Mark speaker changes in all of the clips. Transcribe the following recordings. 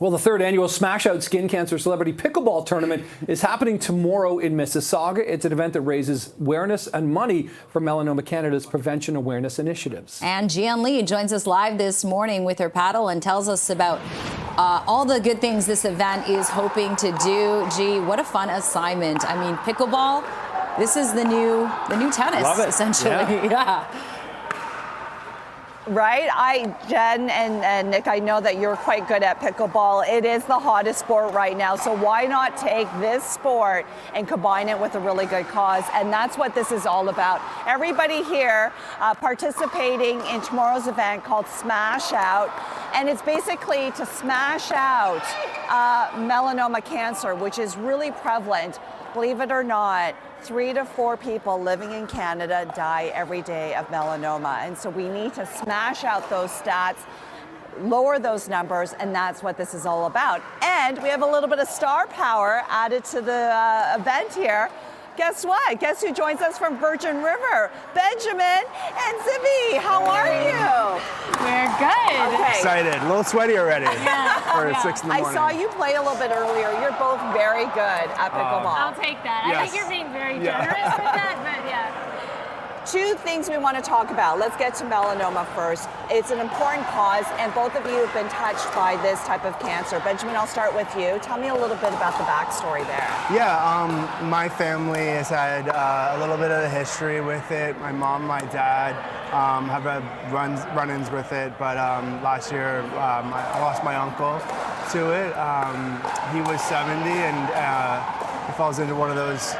Speaker 1: Well, the third annual Smash Out Skin Cancer Celebrity Pickleball Tournament is happening tomorrow in Mississauga. It's an event that raises awareness and money for Melanoma Canada's prevention awareness initiatives.
Speaker 2: And Jian Lee joins us live this morning with her paddle and tells us about all the good things this event is hoping to do. Gee, what a fun assignment. I mean, pickleball, this is the new tennis,
Speaker 1: Love it.
Speaker 2: essentially.
Speaker 1: Yeah.
Speaker 3: Right? Jen and Nick, I know that you're quite good at pickleball. It is the hottest sport right now, so why not take this sport and combine it with a really good cause? And that's what this is all about. Everybody here participating in tomorrow's event called Smash Out, and it's basically to smash out melanoma cancer, which is really prevalent. Believe it or not, 3 to 4 people living in Canada die every day of melanoma. And so we need to smash out those stats, lower those numbers, and that's what this is all about. And we have a little bit of star power added to the event here. Guess what? Guess who joins us from Virgin River? Benjamin and Zibby. How are you?
Speaker 4: We're good.
Speaker 3: Okay.
Speaker 5: Excited. A little sweaty already for 6 in the morning.
Speaker 3: I saw you play a little bit earlier. You're both very good at pickleball.
Speaker 4: I'll take that.
Speaker 5: Yes.
Speaker 4: I think you're being very generous with that, but yeah.
Speaker 3: 2 things we want to talk about. Let's get to melanoma first. It's an important cause, and both of you have been touched by this type of cancer. Benjamin, I'll start with you. Tell me a little bit about the backstory there.
Speaker 5: Yeah, my family has had a little bit of a history with it. My mom, my dad have had run-ins with it, but last year I lost my uncle to it. He was 70, and he falls into one of those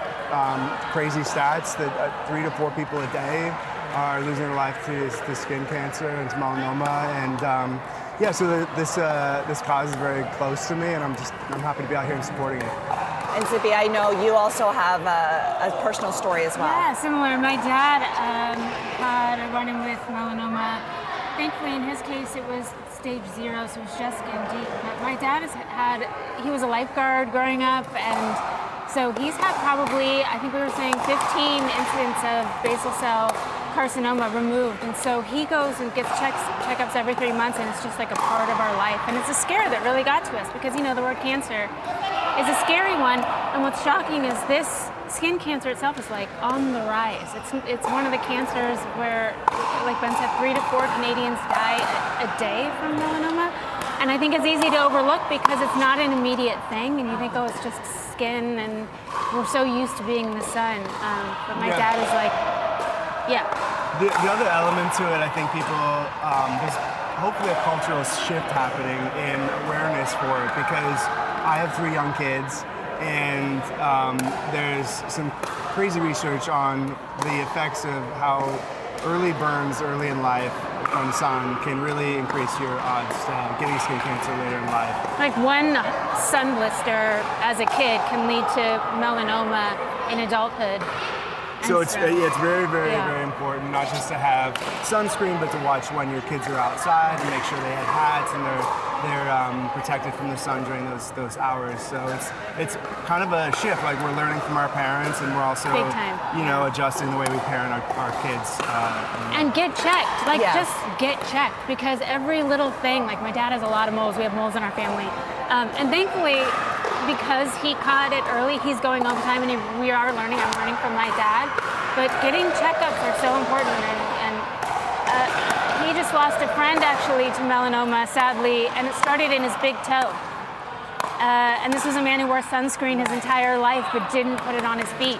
Speaker 5: crazy stats that 3 to 4 people a day are losing their life to skin cancer and to melanoma, and yeah, so this cause is very close to me, and I'm happy to be out here and supporting it.
Speaker 3: And Zibby, I know you also have a personal story as well.
Speaker 4: Yeah, similar. My dad had a run-in with melanoma. Thankfully, in his case, it was stage 0, so it was just skin deep. But my dad he was a lifeguard growing up, and so he's had probably, I think we were saying 15 incidents of basal cell carcinoma removed. And so he goes and gets checkups every 3 months, and it's just like a part of our life. And it's a scare that really got to us because, you know, the word cancer is a scary one. And what's shocking is this skin cancer itself is like on the rise. It's one of the cancers where, like Ben said, 3 to 4 Canadians die a day from melanoma. And I think it's easy to overlook because it's not an immediate thing, and you think, oh, it's just skin, and we're so used to being in the sun. But my dad is like, yeah.
Speaker 5: The other element to it, I think people, there's hopefully a cultural shift happening in awareness for it, because I have 3 young kids, and there's some crazy research on the effects of how early burns early in life from sun can really increase your odds getting skin cancer later in life.
Speaker 4: Like one sun blister as a kid can lead to melanoma in adulthood.
Speaker 5: So it's very, very, very important not just to have sunscreen, but to watch when your kids are outside and make sure they have hats and they're protected from the sun during those hours. So it's kind of a shift. Like, we're learning from our parents, and we're also adjusting the way we parent our kids.
Speaker 4: And get checked. Like, just get checked, because every little thing. Like, my dad has a lot of moles. We have moles in our family, and thankfully, because he caught it early, he's going all the time, and we are learning. I'm learning from my dad. But getting checkups are so important, and he just lost a friend actually to melanoma, sadly, and it started in his big toe. And this was a man who wore sunscreen his entire life but didn't put it on his feet.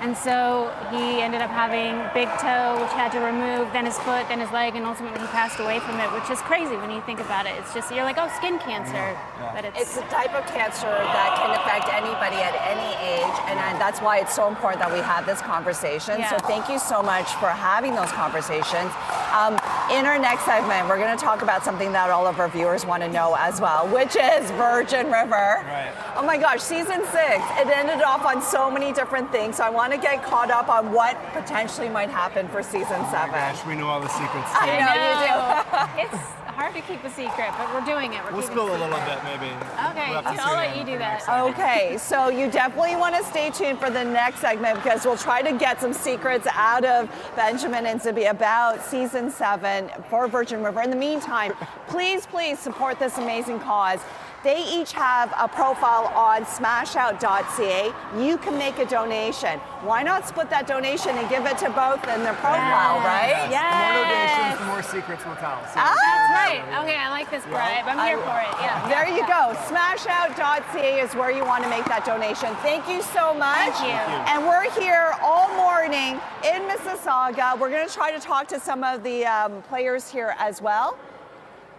Speaker 4: And so he ended up having big toe, which had to remove, then his foot, then his leg, and ultimately he passed away from it, which is crazy when you think about it. It's just, you're like, oh, skin cancer. But
Speaker 3: it's the type of cancer that can affect anybody at any age, and that's why it's so important that we have this conversation. So thank you so much for having those conversations. In our next segment, we're going to talk about something that all of our viewers want to know as well, which is Virgin River.
Speaker 5: Right.
Speaker 3: Oh my gosh, season 6, it ended off on so many different things, so I want to get caught up on what potentially might happen for season 7.
Speaker 5: Oh my gosh, we know all the secrets too.
Speaker 3: I know you do.
Speaker 4: It's hard to keep a secret, but we're doing it.
Speaker 5: We'll spill a little bit, maybe.
Speaker 4: Okay,
Speaker 5: We'll have to
Speaker 4: I'll
Speaker 5: tune
Speaker 4: let
Speaker 5: in
Speaker 4: you do
Speaker 5: for
Speaker 4: that.
Speaker 5: next time.
Speaker 3: Okay, so you definitely want to stay tuned for the next segment because we'll try to get some secrets out of Benjamin and Zibby about season 7 for Virgin River. In the meantime, please support this amazing cause. They each have a profile on smashout.ca. You can make a donation. Why not split that donation and give it to both in their profile, right?
Speaker 4: Yes.
Speaker 5: The more donations, the more secrets we'll tell. So
Speaker 4: That's right. Okay, I like this bribe. I'm here for it. Yeah.
Speaker 3: There you go. Smashout.ca is where you want to make that donation. Thank you so much.
Speaker 4: Thank you.
Speaker 3: And we're here all morning in Mississauga. We're going to try to talk to some of the players here as well.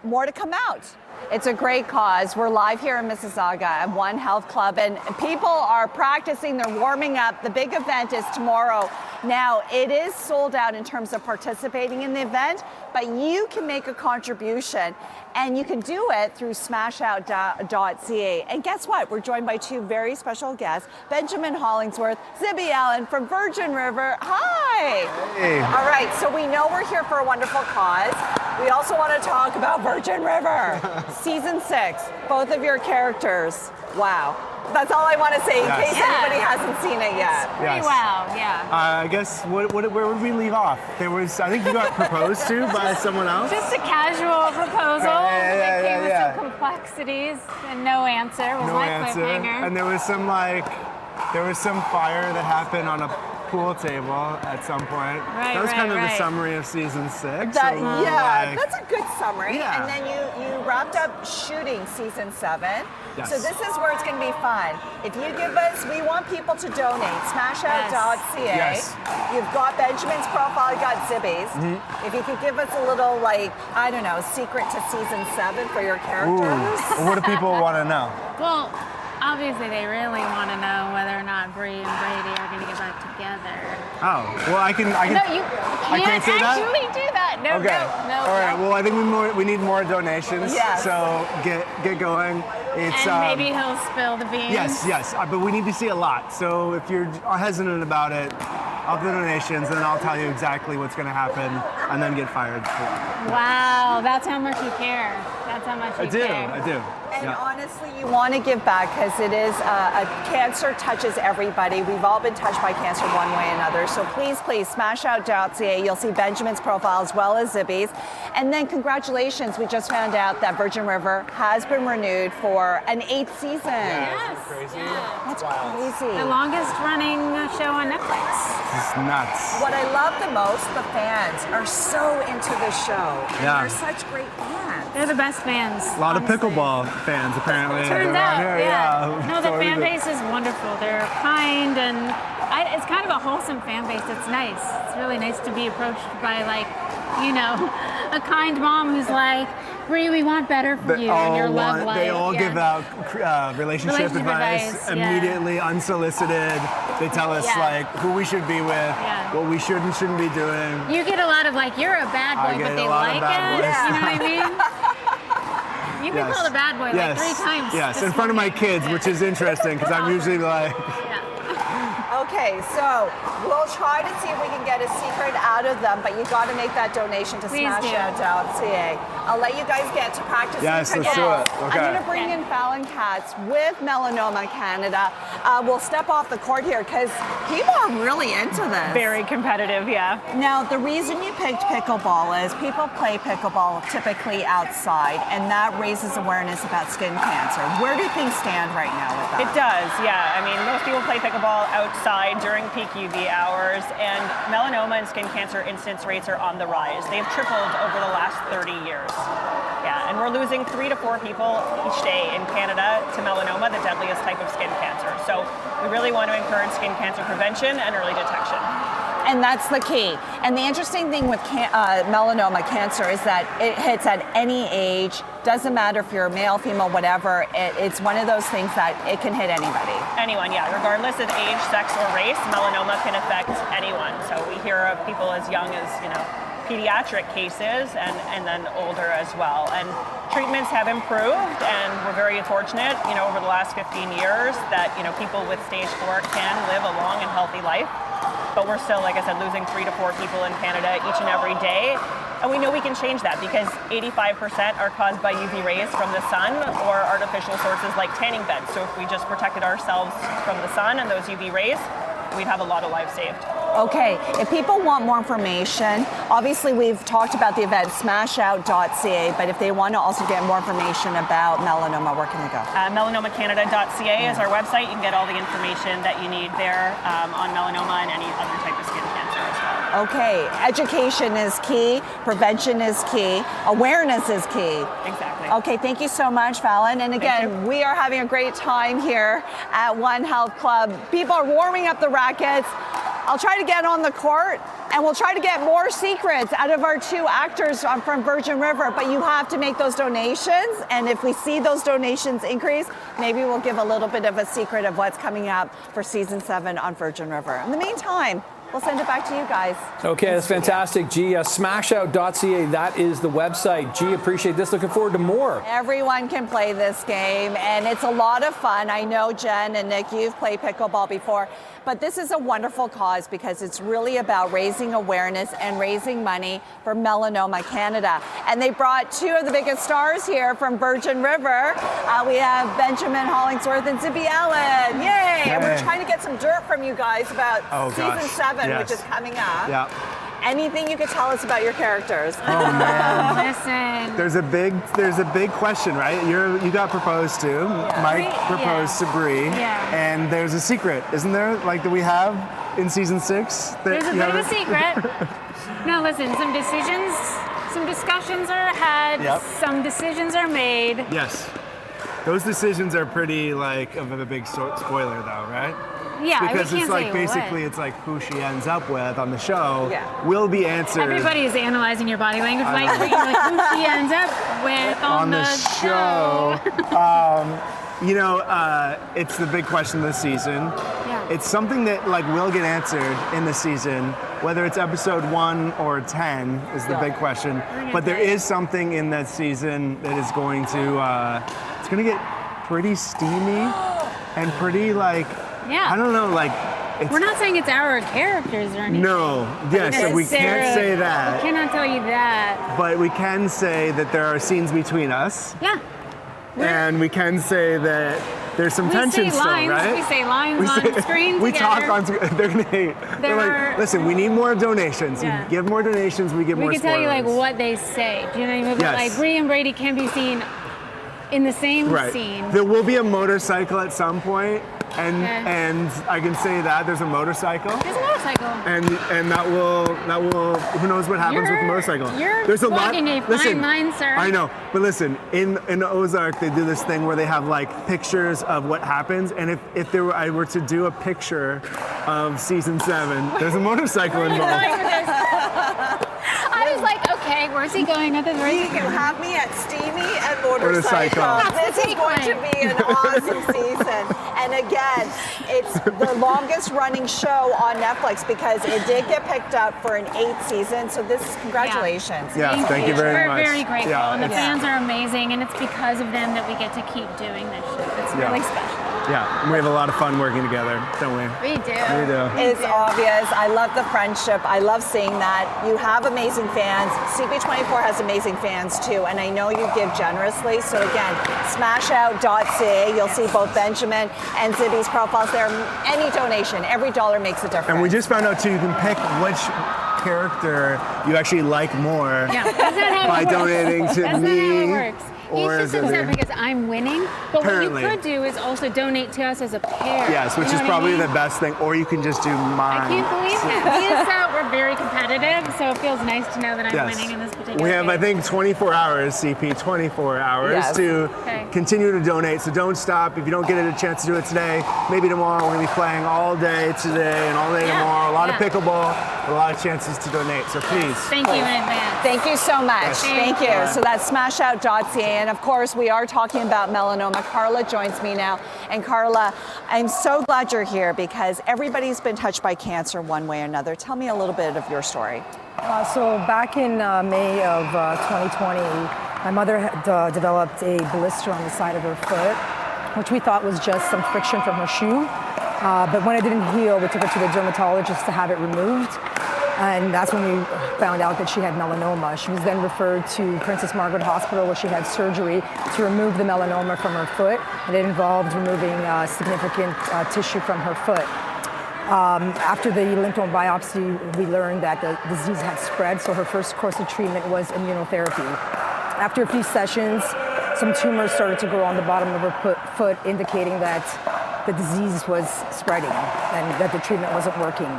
Speaker 3: More to come out. It's a great cause. We're live here in Mississauga at One Health Club, and people are practicing, they're warming up. The big event is tomorrow. Now, it is sold out in terms of participating in the event, but you can make a contribution, and you can do it through smashout.ca. And guess what? We're joined by 2 very special guests, Benjamin Hollingsworth, Zibby Allen from Virgin River. Hi.
Speaker 5: Hey.
Speaker 3: All right, so we know we're here for a wonderful cause. We also want to talk about Virgin River. Season 6, both of your characters. Wow. That's all I want to say in
Speaker 5: Yes.
Speaker 3: case
Speaker 4: Yeah.
Speaker 3: anybody hasn't seen it yet.
Speaker 4: Pretty
Speaker 5: Yes.
Speaker 4: wow, yeah.
Speaker 5: I guess, where would we leave off? There was, I think you got proposed to by someone else.
Speaker 4: Just a casual proposal
Speaker 5: Yeah,
Speaker 4: that came
Speaker 5: yeah.
Speaker 4: with some complexities and no answer was
Speaker 5: No
Speaker 4: my
Speaker 5: answer.
Speaker 4: cliffhanger.
Speaker 5: And there was some fire that happened on a pool table at some point.
Speaker 4: Right,
Speaker 5: that was kind of the
Speaker 4: right.
Speaker 5: summary of season 6.
Speaker 3: That,
Speaker 5: so
Speaker 3: yeah,
Speaker 5: like,
Speaker 3: that's a good summary.
Speaker 5: Yeah.
Speaker 3: And then you wrapped up shooting season 7.
Speaker 5: Yes.
Speaker 3: So this is where it's going to be fun. If you give us, we want people to donate. Smashout.ca.
Speaker 5: Yes.
Speaker 3: You've got Benjamin's profile, you got Zibby's.
Speaker 5: Mm-hmm.
Speaker 3: If you could give us a little, I don't know, secret to season 7 for your characters.
Speaker 5: what do people want to know?
Speaker 4: Well, obviously they really want to know whether or not Bree and Brady are going to get back together.
Speaker 5: Oh, well, I can.
Speaker 4: No, you
Speaker 5: I
Speaker 4: can't
Speaker 5: can't say that?
Speaker 4: actually do that. No,
Speaker 5: Okay.
Speaker 4: no.
Speaker 5: All right. Well, I think we need more donations.
Speaker 3: Yes.
Speaker 5: So get going. It's
Speaker 4: And maybe he'll spill the beans.
Speaker 5: yes. But we need to see a lot. So if you're hesitant about it, I'll do donations, and then I'll tell you exactly what's going to happen, and then get fired for it.
Speaker 4: Wow, that's how much you care. That's how much you care.
Speaker 5: I do.
Speaker 3: And
Speaker 5: Yeah.
Speaker 3: honestly, you want to give back because it is cancer touches everybody. We've all been touched by cancer one way or another. So please, smashout.ca. You'll see Benjamin's profile as well as Zibby's. And then congratulations, we just found out that Virgin River has been renewed for an 8th season.
Speaker 4: Yes.
Speaker 5: Crazy.
Speaker 4: Yeah.
Speaker 3: That's crazy.
Speaker 4: The longest running show on Netflix.
Speaker 5: It's nuts.
Speaker 3: What I love the most, the fans are so into the show. And
Speaker 5: Yeah.
Speaker 3: they're such great fans.
Speaker 4: They're the best fans.
Speaker 5: A lot of
Speaker 3: honestly.
Speaker 5: pickleball fans, apparently.
Speaker 4: Turns
Speaker 5: around
Speaker 4: out,
Speaker 5: here.
Speaker 4: yeah. No, the
Speaker 5: Totally
Speaker 4: fan
Speaker 5: good.
Speaker 4: base is wonderful. They're kind and it's kind of a wholesome fan base. It's nice. It's really nice to be approached by a kind mom who's like, Bree, we want better for you in your love life.
Speaker 5: They all
Speaker 4: Yeah.
Speaker 5: give out relationship advice
Speaker 4: yeah.
Speaker 5: immediately, unsolicited. They tell us
Speaker 4: Yeah.
Speaker 5: who we should be with,
Speaker 4: Yeah.
Speaker 5: what we should and shouldn't be doing.
Speaker 4: You get a lot of you're a bad
Speaker 5: I
Speaker 4: boy,
Speaker 5: get
Speaker 4: but
Speaker 5: a
Speaker 4: they
Speaker 5: lot of
Speaker 4: like
Speaker 5: bad
Speaker 4: it.
Speaker 5: boys.
Speaker 4: You know what I mean? You've been
Speaker 5: Yes.
Speaker 4: called a bad boy
Speaker 5: Yes.
Speaker 4: 3 times.
Speaker 5: Yes,
Speaker 4: this
Speaker 5: in front of my
Speaker 4: morning.
Speaker 5: kids,
Speaker 4: Yeah.
Speaker 5: which is interesting because I'm usually like,
Speaker 4: Yeah.
Speaker 3: Okay, so we'll try to see if we can get a secret out of them, but you got to make that donation to
Speaker 4: Please do.
Speaker 3: smashout.ca. I'll let you guys get to practice.
Speaker 5: Yes, let's do it. Okay.
Speaker 3: I'm going to bring in Fallon Katz with Melanoma Canada. We'll step off the court here because people are really into this.
Speaker 6: Very competitive, yeah.
Speaker 3: Now, the reason you picked pickleball is people play pickleball typically outside, and that raises awareness about skin cancer. Where do things stand right now with that?
Speaker 6: It does, yeah. I mean, most people play pickleball outside during peak UV hours, and melanoma and skin cancer incidence rates are on the rise. They've tripled over the last 30 years. Yeah, and we're losing 3 to 4 people each day in Canada to melanoma, the deadliest type of skin cancer. So we really want to encourage skin cancer prevention and early detection.
Speaker 3: And that's the key. And the interesting thing with melanoma cancer is that it hits at any age. Doesn't matter if you're male, female, whatever. It's one of those things that it can hit anybody.
Speaker 6: Anyone, yeah, regardless of age, sex, or race, melanoma can affect anyone. So we hear of people as young as, pediatric cases and then older as well. And treatments have improved, and we're very fortunate, over the last 15 years that, people with stage 4 can live a long and healthy life. But we're still, like I said, losing 3 to 4 people in Canada each and every day. And we know we can change that because 85% are caused by UV rays from the sun or artificial sources like tanning beds. So if we just protected ourselves from the sun and those UV rays, we'd have a lot of lives saved.
Speaker 3: Okay, if people want more information, obviously we've talked about the event smashout.ca, but if they want to also get more information about melanoma, where can they go?
Speaker 6: Melanomacanada.ca is our website. You can get all the information that you need there on melanoma and any other type of skin cancer as well.
Speaker 3: Okay, education is key, prevention is key, awareness is key.
Speaker 6: Exactly.
Speaker 3: Okay, thank you so much, Fallon. And again, we are having a great time here at One Health Club. People are warming up the rackets. I'll try to get on the court and we'll try to get more secrets out of our two actors from Virgin River, but you have to make those donations. And if we see those donations increase, maybe we'll give a little bit of a secret of what's coming up for season 7 on Virgin River. In the meantime, we'll send it back to you guys.
Speaker 1: Okay, that's fantastic, G. Smashout.ca, that is the website. G, appreciate this. Looking forward to more.
Speaker 3: Everyone can play this game, and it's a lot of fun. I know, Jen and Nick, you've played pickleball before, but this is a wonderful cause because it's really about raising awareness and raising money for Melanoma Canada. And they brought 2 of the biggest stars here from Virgin River. We have Benjamin Hollingsworth and Zibby Allen. Yay! And we're trying to get some dirt from you guys about season 7, which is coming up.
Speaker 5: Yeah.
Speaker 3: Anything you could tell us about your characters?
Speaker 5: Oh man.
Speaker 4: Listen.
Speaker 5: There's a big question, right? You got proposed to. Mike proposed to Bree.
Speaker 4: Yeah.
Speaker 5: And there's a secret, isn't there? Like that we have in season 6.
Speaker 4: There's a bit of a secret. No, listen, some discussions are had,
Speaker 5: Yep.
Speaker 4: some decisions are made.
Speaker 5: Yes. Those decisions are pretty like of a big spoiler though, right?
Speaker 4: Yeah,
Speaker 5: Because
Speaker 4: we
Speaker 5: it's
Speaker 4: can't
Speaker 5: like
Speaker 4: say
Speaker 5: basically
Speaker 4: what.
Speaker 5: it's like who she ends up with on the show
Speaker 3: Yeah.
Speaker 5: will be answered
Speaker 4: Everybody is analyzing your body language, like who she ends up with on
Speaker 5: the show. It's the big question this season.
Speaker 4: Yeah.
Speaker 5: It's something that like will get answered in the season, whether it's episode 1 or 10 is the big question. But there is something in that season that is going to it's going to get pretty steamy and pretty like
Speaker 4: Yeah.
Speaker 5: I don't know, like it's,
Speaker 4: We're not saying it's our characters or anything.
Speaker 5: No, yes, so we can't say
Speaker 4: I
Speaker 5: that.
Speaker 4: cannot tell you that.
Speaker 5: But we can say that there are scenes between us.
Speaker 4: Yeah.
Speaker 5: And we can say that there's some
Speaker 4: We
Speaker 5: tension
Speaker 4: say
Speaker 5: still,
Speaker 4: lines.
Speaker 5: right?
Speaker 4: We say lines on screen
Speaker 5: We
Speaker 4: together.
Speaker 5: talk on screen. They're gonna hate. They're like,
Speaker 4: are-
Speaker 5: listen, we need more donations.
Speaker 4: Yeah.
Speaker 5: You give more donations, we give
Speaker 4: We
Speaker 5: more
Speaker 4: can tell you like
Speaker 5: spoilers.
Speaker 4: what they say. Do you know what I mean? But
Speaker 5: Yes.
Speaker 4: like Bree and Brady can be seen in the same
Speaker 5: Right.
Speaker 4: scene.
Speaker 5: There will be a motorcycle at some point, and
Speaker 4: Okay.
Speaker 5: and I can say that there's a motorcycle.
Speaker 4: There's a motorcycle.
Speaker 5: And that will who knows what happens with the motorcycle.
Speaker 4: You're
Speaker 5: There's a lot.
Speaker 4: walking a fine
Speaker 5: Listen,
Speaker 4: line, sir.
Speaker 5: I know, but listen, in Ozark they do this thing where they have like pictures of what happens, and if I were to do a picture of season 7, there's a motorcycle involved.
Speaker 4: I was like, okay, where's he going with this?
Speaker 3: You have me at steamy and motorcycle.
Speaker 5: Motorcycle.
Speaker 3: This is going to be an awesome season. And again, it's the longest running show on Netflix because it did get picked up for an 8th season. So this is congratulations.
Speaker 5: Yeah, thank you very much.
Speaker 4: We're very grateful,
Speaker 5: Yeah,
Speaker 4: and the
Speaker 5: it's-
Speaker 4: fans are amazing, and it's because of them that we get to keep doing this show. It's
Speaker 5: Yeah.
Speaker 4: really special.
Speaker 5: Yeah, and we have a lot of fun working together, don't we?
Speaker 4: We do.
Speaker 5: We do.
Speaker 3: It's obvious. I love the friendship. I love seeing that. You have amazing fans. CP24 has amazing fans too, and I know you give generously. So again, smashout.ca. You'll see both Benjamin and Zibby's profiles there. Any donation, every dollar makes a difference.
Speaker 5: And we just found out too, you can pick which character you actually like more
Speaker 4: Yeah, that's not how
Speaker 5: by
Speaker 4: it works.
Speaker 5: donating to
Speaker 4: That's
Speaker 5: me.
Speaker 4: not how it works.
Speaker 5: or
Speaker 4: He's just
Speaker 5: is it-
Speaker 4: upset because I'm winning. But
Speaker 5: Apparently.
Speaker 4: what you could do is also donate to us as a pair.
Speaker 5: Yes, which
Speaker 4: You know
Speaker 5: is
Speaker 4: what I
Speaker 5: probably
Speaker 4: mean?
Speaker 5: the best thing. Or you can just do mine.
Speaker 4: I can't believe it. We're very competitive, so it feels nice to know that I'm winning in this particular
Speaker 5: We have, I
Speaker 4: case.
Speaker 5: think, 24 hours, CP, 24 hours
Speaker 3: Yes.
Speaker 5: to
Speaker 4: Okay.
Speaker 5: continue to donate. So don't stop. If you don't get a chance to do it today, maybe tomorrow. We're going to be playing all day today and all day
Speaker 4: Yeah,
Speaker 5: tomorrow. A lot of
Speaker 4: yeah.
Speaker 5: pickleball, a lot of chances to donate. So please.
Speaker 4: Thank you in advance.
Speaker 3: Thank you so much.
Speaker 5: Yes.
Speaker 3: Thank you.
Speaker 5: Bye.
Speaker 3: So that's smashout.ca. And of course, we are talking about melanoma. Carla joins me now. And Carla, I'm so glad you're here because everybody's been touched by cancer one way or another. Tell me a little bit of your story.
Speaker 7: So back in May of 2020, my mother had developed a blister on the side of her foot, which we thought was just some friction from her shoe. But when it didn't heal, we took her to the dermatologist to have it removed. And that's when we found out that she had melanoma. She was then referred to Princess Margaret Hospital, where she had surgery to remove the melanoma from her foot, and it involved removing significant tissue from her foot. After the lymph node biopsy, we learned that the disease had spread, so her first course of treatment was immunotherapy. After a few sessions, some tumors started to grow on the bottom of her foot, indicating that the disease was spreading and that the treatment wasn't working.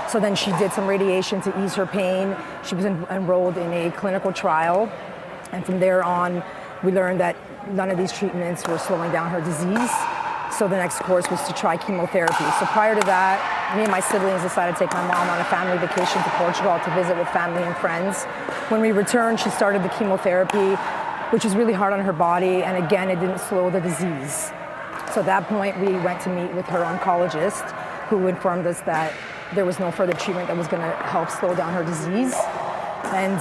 Speaker 7: So then she did some radiation to ease her pain. She was enrolled in a clinical trial, and from there on, we learned that none of these treatments were slowing down her disease. So the next course was to try chemotherapy. So prior to that, me and my siblings decided to take my mom on a family vacation to Portugal to visit with family and friends. When we returned, she started the chemotherapy, which was really hard on her body, and again, it didn't slow the disease. So at that point, we went to meet with her oncologist, who informed us that there was no further treatment that was going to help slow down her disease. And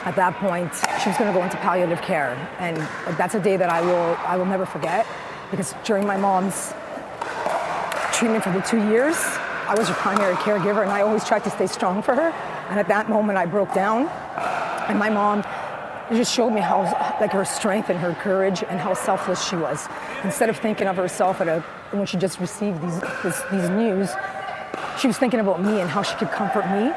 Speaker 7: at that point, she was going to go into palliative care. And that's a day that I will never forget, because during my mom's treatment for the 2 years, I was her primary caregiver, and I always tried to stay strong for her. And at that moment, I broke down, and my mom just showed me how, like, her strength and her courage and how selfless she was. Instead of thinking of herself when she just received these news, she was thinking about me and how she could comfort me.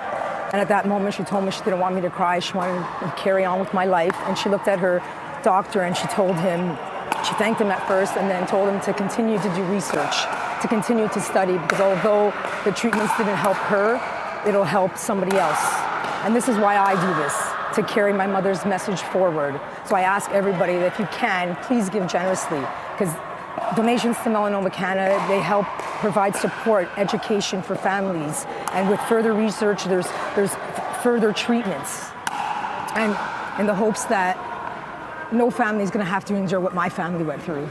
Speaker 7: And at that moment, she told me she didn't want me to cry. She wanted to carry on with my life. And she looked at her doctor and she thanked him at first, and then told him to continue to do research, to continue to study, because although the treatments didn't help her, it'll help somebody else. And this is why I do this, to carry my mother's message forward. So I ask everybody that if you can, please give generously, because donations to Melanoma Canada, they help provide support, education for families. And with further research, there's further treatments. And in the hopes that no family is going to have to endure what my family went through.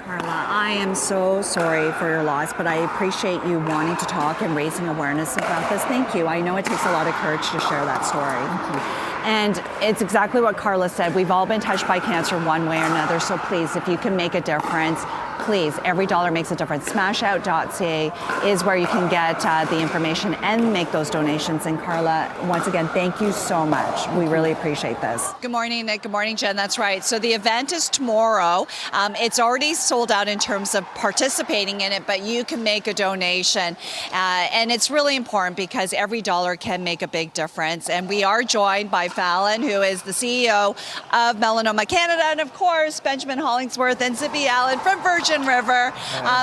Speaker 8: Carla, I am so sorry for your loss, but I appreciate you wanting to talk and raising awareness about this. Thank you. I know it takes a lot of courage to share that story.
Speaker 3: Thank you. And it's exactly what Carla said. We've all been touched by cancer one way or another, so please, if you can make a difference, please, every dollar makes a difference. Smashout.ca is where you can get the information and make those donations. And Carla, once again, thank you so much. We really appreciate this.
Speaker 9: Good morning, Nick. Good morning, Jen. That's right. So the event is tomorrow. It's already sold out in terms of participating in it, but you can make a donation. And it's really important because every dollar can make a big difference. And we are joined by Fallon, who is the CEO of Melanoma Canada, and of course, Benjamin Hollingsworth and Zibby Allen from Virgin River.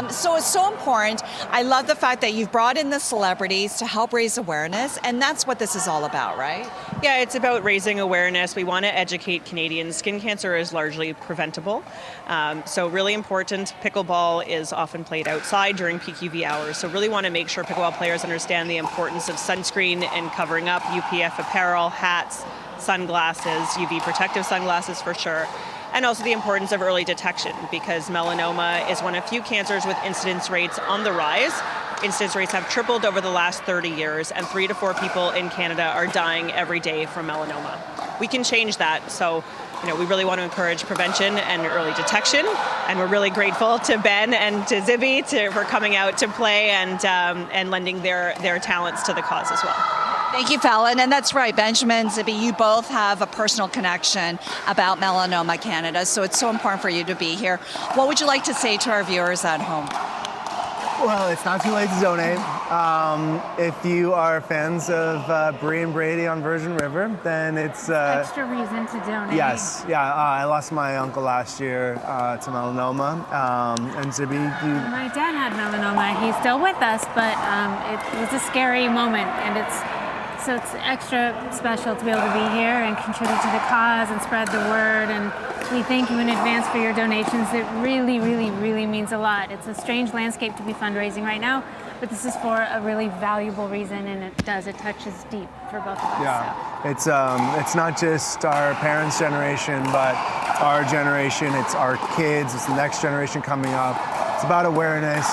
Speaker 9: So it's so important. I love the fact that you've brought in the celebrities to help raise awareness, and that's what this is all about, right?
Speaker 6: Yeah, it's about raising awareness. We want to educate Canadians. Skin cancer is largely preventable. So really important. Pickleball is often played outside during peak UV hours. So really want to make sure pickleball players understand the importance of sunscreen and covering up, UPF apparel, hats, sunglasses, UV protective sunglasses for sure. And also the importance of early detection, because melanoma is one of few cancers with incidence rates on the rise. Incidence rates have tripled over the last 30 years, and 3 to 4 people in Canada are dying every day from melanoma. We can change that, so we really want to encourage prevention and early detection, and we're really grateful to Ben and to Zibby for coming out to play and lending their talents to the cause as well.
Speaker 9: Thank you, Fallon. And that's right, Benjamin, Zibby, you both have a personal connection about Melanoma Canada, so it's so important for you to be here. What would you like to say to our viewers at home?
Speaker 5: Well, it's not too late to donate. If you are fans of Bree and Brady on Virgin River, then it's...
Speaker 4: extra reason to donate.
Speaker 5: Yes, yeah. I lost my uncle last year to melanoma. And Zibby,
Speaker 4: My dad had melanoma. He's still with us, but it was a scary moment, and it's extra special to be able to be here and contribute to the cause and spread the word. And we thank you in advance for your donations. It really, really, really means a lot. It's a strange landscape to be fundraising right now, but this is for a really valuable reason, and it touches deep for both of us.
Speaker 5: Yeah, so. It's not just our parents' generation, but our generation. It's our kids. It's the next generation coming up. It's about awareness,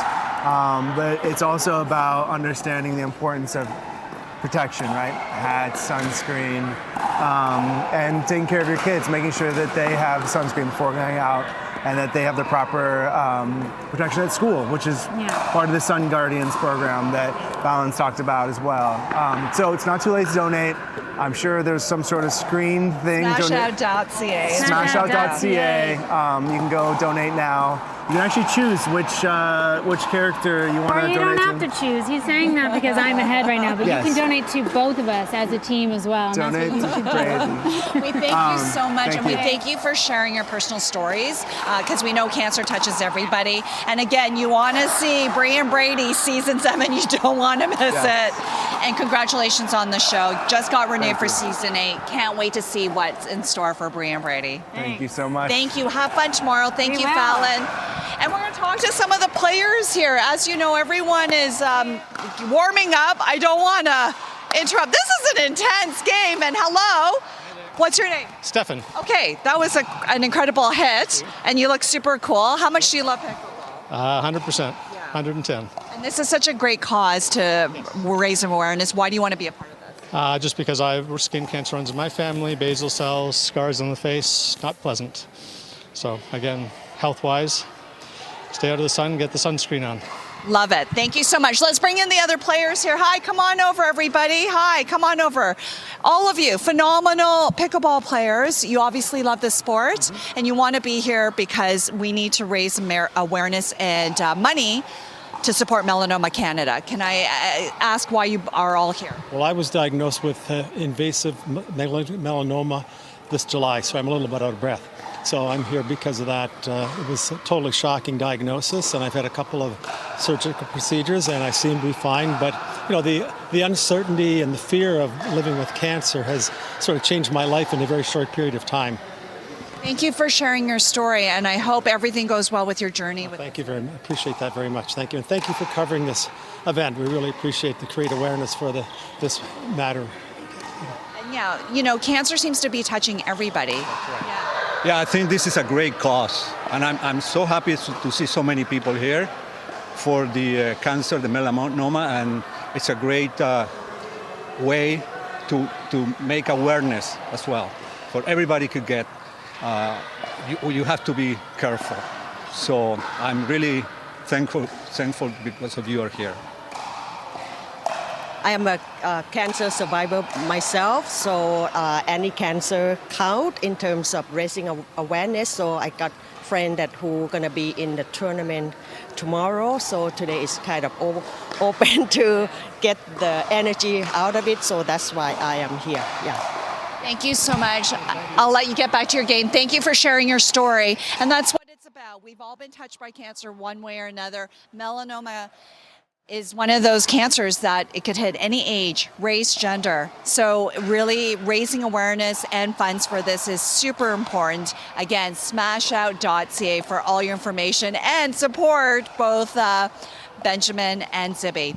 Speaker 5: but it's also about understanding the importance of protection, right? Hats, sunscreen, and taking care of your kids, making sure that they have sunscreen before going out, and that they have the proper protection at school, which is part of the Sun Guardians program that Fallon's talked about as well. So it's not too late to donate. I'm sure there's some sort of screen thing.
Speaker 3: Smashout.ca.
Speaker 5: Smashout.ca. You can go donate now. You can actually choose which character you want to donate to.
Speaker 4: You don't have to choose. He's saying that because I'm ahead right now, but
Speaker 5: Yes.
Speaker 4: you can donate to both of us as a team as well. And
Speaker 5: Donate
Speaker 4: that's what
Speaker 5: to
Speaker 4: you should do.
Speaker 9: We thank you so much,
Speaker 5: thank
Speaker 9: and we
Speaker 5: you.
Speaker 9: thank you for sharing your personal stories, because we know cancer touches everybody. And again, you want to see Brie and Brady season 7, you don't want to miss it. And congratulations on the show. Just got renewed for season 8. Can't wait to see what's in store for Brie and Brady.
Speaker 5: Thank you so much.
Speaker 9: Thank you. Have fun tomorrow. Thank
Speaker 4: We
Speaker 9: you,
Speaker 4: will.
Speaker 9: Fallon. And we're going to talk to some of the players here. As you know, everyone is warming up. I don't want to interrupt. This is an intense game. And hello. What's your name?
Speaker 10: Stefan.
Speaker 9: Okay, that was an incredible hit. And you look super cool. How much do you love pickleball?
Speaker 10: 100%. 110.
Speaker 9: And this is such a great cause to raise awareness. Why do you want to be a part of this?
Speaker 10: Just because skin cancer runs in my family, basal cells, scars on the face, not pleasant. So again, health-wise, stay out of the sun, get the sunscreen on.
Speaker 9: Love it. Thank you so much. Let's bring in the other players here. Hi, come on over, everybody. Hi, come on over. All of you, phenomenal pickleball players. You obviously love the sport, and you want to be here because we need to raise awareness and money to support Melanoma Canada. Can I ask why you are all here?
Speaker 10: Well, I was diagnosed with invasive melanoma this July, so I'm a little bit out of breath. So I'm here because of that. It was a totally shocking diagnosis, and I've had a couple of surgical procedures, and I seem to be fine. But you know, the uncertainty and the fear of living with cancer has sort of changed my life in a very short period of time.
Speaker 9: Thank you for sharing your story, and I hope everything goes well with your journey.
Speaker 10: Thank you very much. Appreciate that very much. Thank you, and thank you for covering this event. We really appreciate the create awareness for this matter.
Speaker 9: And yeah, you know, cancer seems to be touching everybody.
Speaker 11: Yeah, I think this is a great cause, and I'm so happy to see so many people here for the cancer, the melanoma, and it's a great way to make awareness as well. For everybody could get, you have to be careful. So I'm really thankful because of you are here.
Speaker 12: I am a cancer survivor myself, so any cancer count in terms of raising awareness. So I got friends who are going to be in the tournament tomorrow. So today is kind of open to get the energy out of it. So that's why I am here. Yeah.
Speaker 9: Thank you so much. I'll let you get back to your game. Thank you for sharing your story. And that's what it's about. We've all been touched by cancer one way or another. Melanoma is one of those cancers that it could hit any age, race, gender. So really raising awareness and funds for this is super important. Again, smashout.ca for all your information and support both Benjamin and Zibby.